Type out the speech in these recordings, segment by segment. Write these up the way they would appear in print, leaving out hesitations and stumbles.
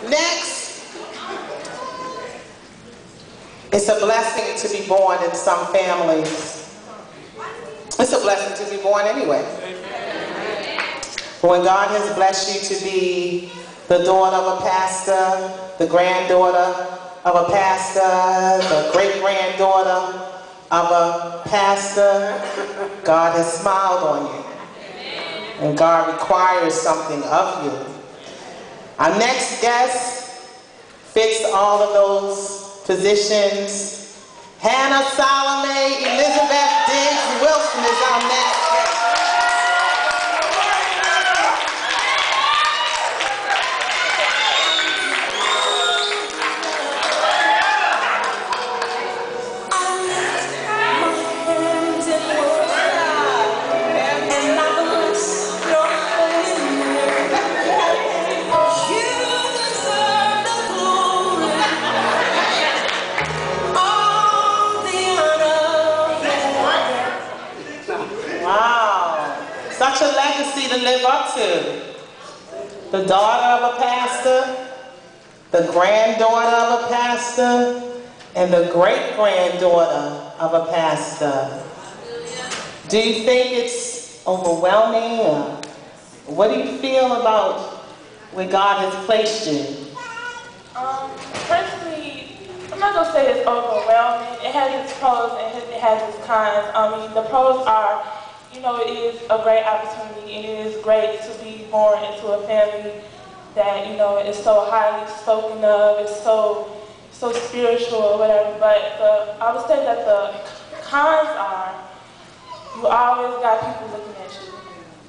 Next, it's a blessing to be born in some families. It's a blessing to be born anyway. When God has blessed you to be the daughter of a pastor, the granddaughter of a pastor, the great-granddaughter of a pastor, God has smiled on you. And God requires something of you. Our next guest fits all of those positions. Hannah Salome Elizabeth Diggs Wilson is our next guest. Such a legacy to live up to. The daughter of a pastor, the granddaughter of a pastor, and the great-granddaughter of a pastor. Do you think it's overwhelming? Or what do you feel about where God has placed you? Personally, I'm not going to say it's overwhelming. It has its pros and it has its cons. The pros are, you know, it is a great opportunity and it is great to be born into a family that, you know, is so highly spoken of, it's so spiritual or whatever. But I would say that the cons are, you always got people looking at you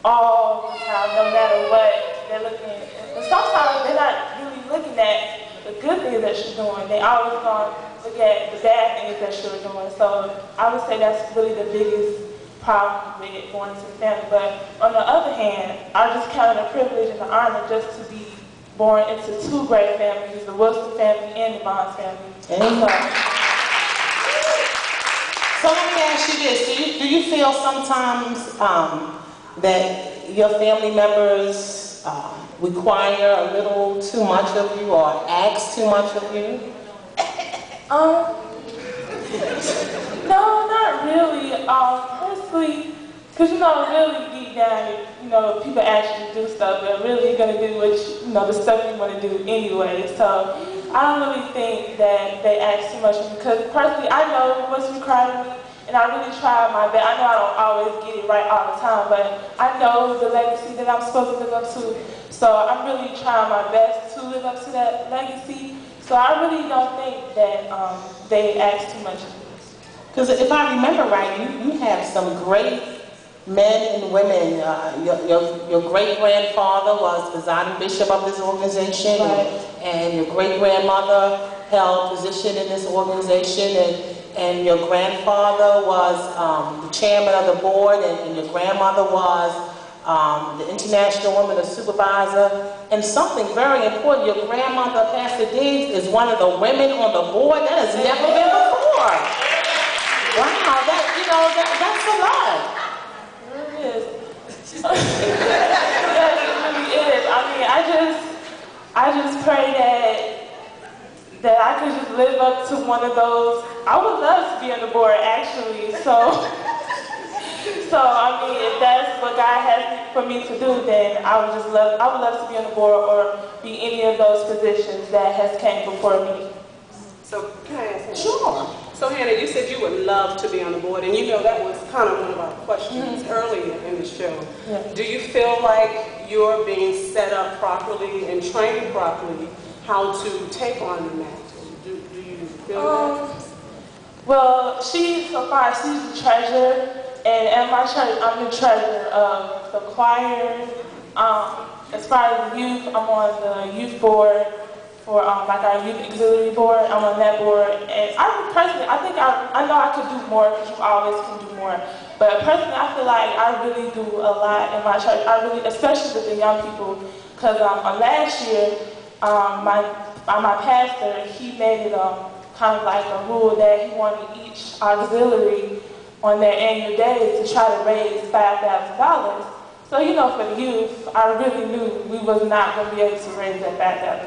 all the time, no matter what they're looking at. And sometimes they're not really looking at the good things that you're doing. They always gonna look at the bad things that you're doing. So I would say that's really the biggest problem with going into the family. But on the other hand, I just count it a privilege and an honor just to be born into two great families, the Wilson family and the Bonds family. So let me ask you this, do you feel sometimes that your family members require a little too much of you or ask too much of you? No, not really. Personally, because, you know, really deep down, you know, people ask you to do stuff, but really you're going to do what you know, the stuff you want to do anyway. So I don't really think that they ask too much of me, because personally I know what's required of me, and I really try my best. I know I don't always get it right all the time, but I know the legacy that I'm supposed to live up to. So I'm really trying my best to live up to that legacy. So I really don't think that they ask too much of me. Because if I remember right, you have some great men and women. Your great-grandfather was presiding bishop of this organization, right. and your great-grandmother held position in this organization, and your grandfather was the chairman of the board, and your grandmother was the International Women of Supervisor. And something very important, your grandmother, Pastor Diggs, is one of the women on the board. That has never been before. Wow, that's a lot. It really is. Yes, it really is. I mean, I just pray that I could just live up to one of those. I would love to be on the board, actually. So I mean, if that's what God has for me to do, then I would love to be on the board or be any of those positions that has came before me. So can I ask you? Sure. So Hannah, you said you would love to be on the board, and you know that was kind of one of our questions earlier in the show. Yeah. Do you feel like you're being set up properly and trained properly how to take on the mantle? Do you feel that? Well, she's the treasurer, and at my church, I'm the treasurer of the choir. As far as the youth, I'm on the youth board for like our youth auxiliary board. I'm on that board, and I think I know I could do more, because you always can do more. But personally, I feel like I really do a lot in my church. Especially with the young people, because last year, my pastor, he made it kind of like a rule that he wanted each auxiliary on their annual day to try to raise $5,000. So, you know, for the youth, I really knew we was not going to be able to raise that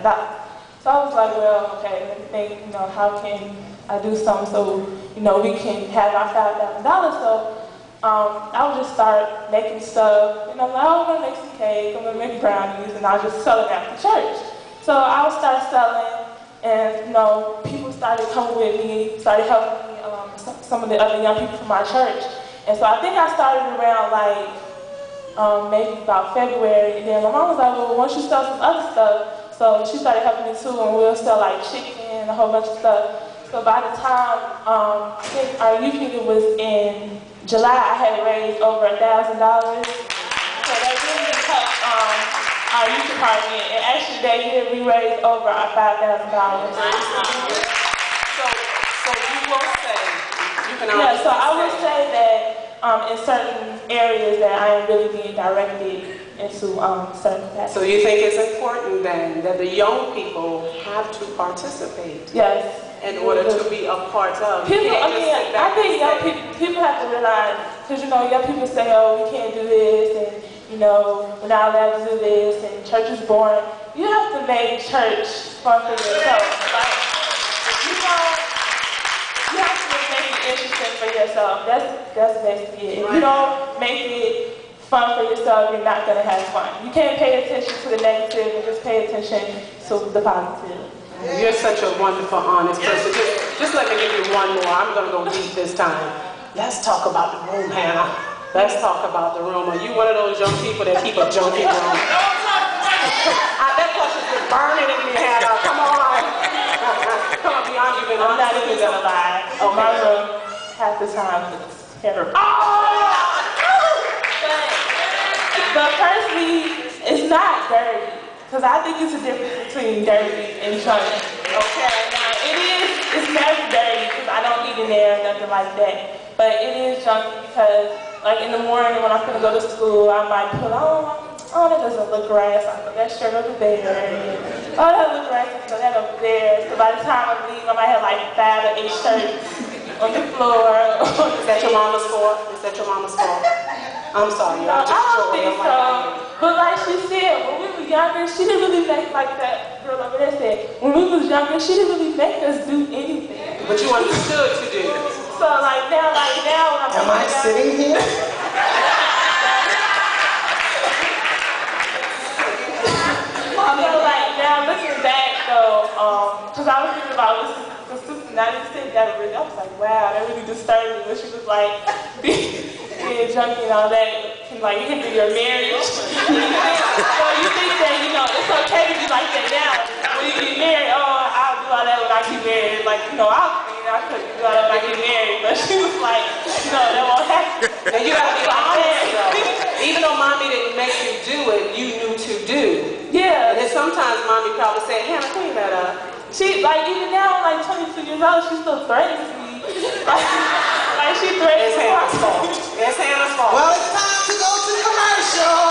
$5,000. So I was like, well, okay, let me think, you know, how can I do something so, you know, we can have our $5,000. So I would just start making stuff, and I'm like, oh, I'm gonna make some cake, I'm gonna make brownies, and I'll just sell it after church. So I would start selling, and, you know, people started coming with me, started helping me, some of the other young people from my church. And so I think I started around like, maybe about February, and then my mom was like, well, why don't you sell some other stuff? So she started helping me too, and we'll sell like chicken and a whole bunch of stuff. So by the time, I think our youth meeting was in July, I had raised over $1,000. So that really helped our youth department, and actually that year we raised over our $5,000. So you will say, you can yeah, so I would say that in certain areas that I am really being directed into certain paths. So you think it's important then that the young people have to participate? Yes. In order to be a part of. People, I think young people have to realize, because you know, young people say, oh, we can't do this, and you know, we're not allowed to do this, and church is boring. You have to make church fun for yourself. Like, you know, you have to make it interesting for yourself. That's basically it. If you don't make it fun for yourself, you're not going to have fun. You can't pay attention to the negative and just pay attention to the positive. You're such a wonderful, honest person. Just let me give you one more. I'm going to go deep this time. Let's talk about the room, Hannah. Let's talk about the room. Are you one of those young people that keep a junkie room? That question's been burning in me, Hannah. Come on. Come on, beyond you. I'm not even going to lie. Okay. My room, half the time, is terrible. But personally, it's not dirty. Because I think it's a difference between dirty and junky. Okay? Now, it's never dirty because I don't eat in there or nothing like that. But it is junky because, like, in the morning when I'm going to go to school, I might put on, oh, that doesn't look right. So I put that shirt over there. And, oh, that looks right. So that over there. So by the time I leave, I might have like 5 or 8 shirts on the floor. Is that your mama's fault? Is that your mama's fault? I'm sorry. No, I don't think so. But like she said, when we were younger, she didn't really make, like that girl over there said, when we was younger, she didn't really make us do anything. But you understood to do. So like now when I'm Am I sitting here? So like now looking back though, because I was thinking about this, the sister, now you said that really, I was like, wow, that really disturbed me when she was like, being junkie and all that, can like hinder your marriage. So you think that, you know, it's okay to be like that now. When you get married, oh, I'll do all that when I get married. Like, you know, I couldn't do all that when I get married. But she was like, no, that won't happen. And you gotta be honest though. Even though mommy didn't make you do it, you knew to do. Yeah. And then sometimes mommy probably said, Hannah, clean that up. She, like, even now, like 22 years old, she still threatens me. Like she threatens me. It's Hannah's fault. It's Hannah's fault. Well, it's time to go to commercial.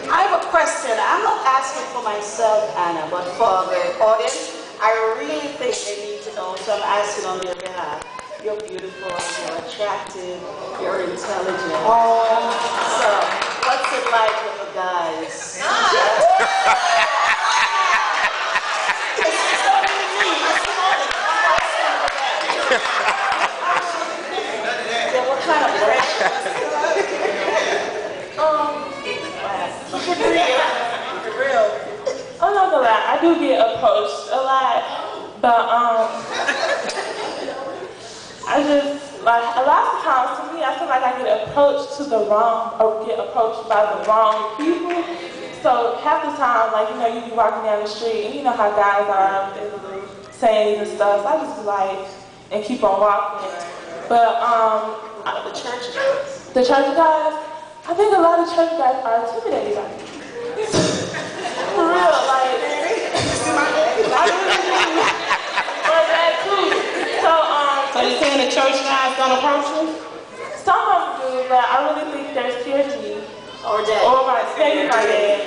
I have a question. I'm not asking for myself, Anna, but for the audience. I really think they need to know, so I'm asking on their behalf. You're beautiful, you're attractive, you're intelligent. Oh. So, what's it like with the guys? What kind of pressure? I'm not gonna lie, I do get approached a lot, but I just, like, a lot of times to me, I feel like I get approached to the wrong, or get approached by the wrong people. So half the time, like, you know, you be walking down the street, and you know how guys are, with their little sayings and stuff, so I just be like, and keep on walking. But The church guys. the church guys, I think a lot of church guys are intimidated by me. For real, like, I really think, or that too. So you're saying the church guys don't approach you? Some of them do, but I really think they're scared of me. Or that. Or maybe my dad.